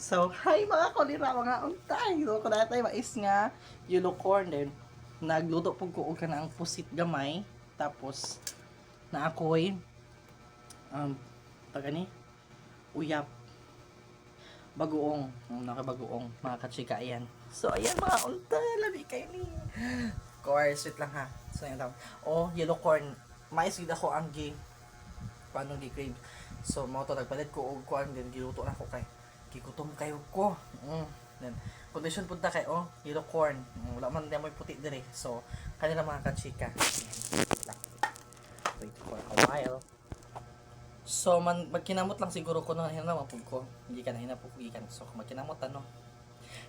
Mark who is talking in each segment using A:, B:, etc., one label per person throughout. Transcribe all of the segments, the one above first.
A: So, hi mga kulira, mga untay. So, kung tayo mais nga, yellow corn din. Nagluto po ko ka na ang pusit gamay. Tapos, na ako'y, pagani, uyap. Bagoong. Nakabagoong, mga kachika, ayan. So, ayan mga untay, labi kayo ni. Course, wait lang ha. So, ayan lang. Oh, yellow corn. Mais gid ako ang paano gi-crave. So, mo to nagpalit ko og kuan din giluto na ko kay gigutom kayo ko. Then condition punta kay yellow corn. Wala man mo puti dire. So, kanila mga kachika. Wait for a while. So, magkinamot lang siguro ko na hina mapug ko. Hindi ka na hinapog gikan. So, magkinamot ano.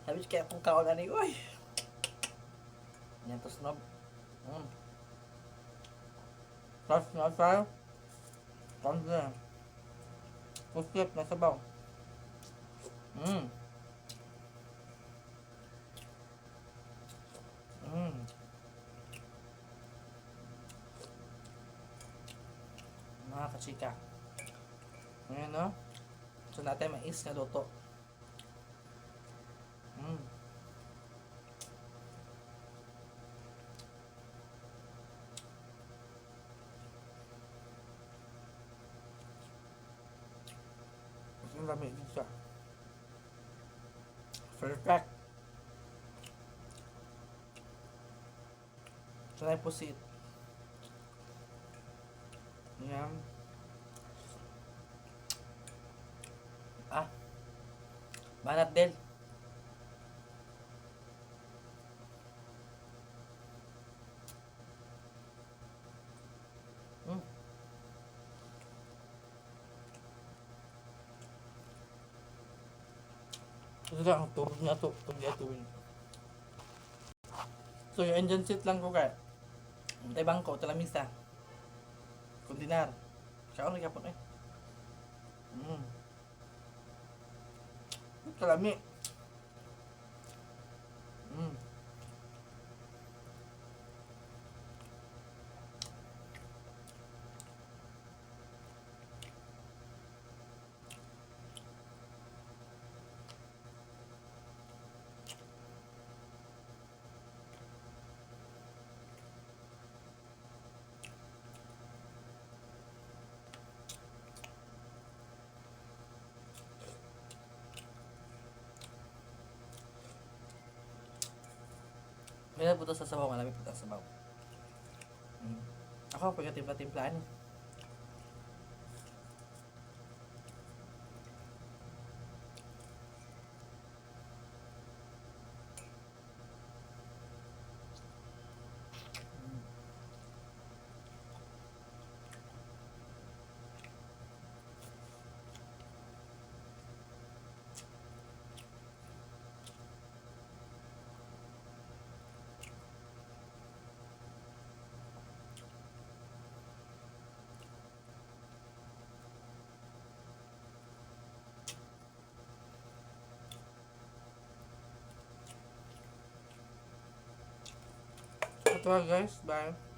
A: Sabi kaya kung kaon ani, oy. Yan to snob. Tapos na tayo. Konti. Pusit na sabaw. Mga kachika. Ngayon no. So natin mais na luto. Ang dami din siya. Perfect. Sanay pusit. Yan. Banat din. Ito lang, turog niya ito. Turog niya ito. So, yung engine seat lang ko kaya. Tay bangko, talamisa. Kundinar. Kaon na kapon eh. Talami. May nabuto sa sabaw, malami po sa sabaw. Ako, pagkatimpla-timplaan eh. Ito guys, bye.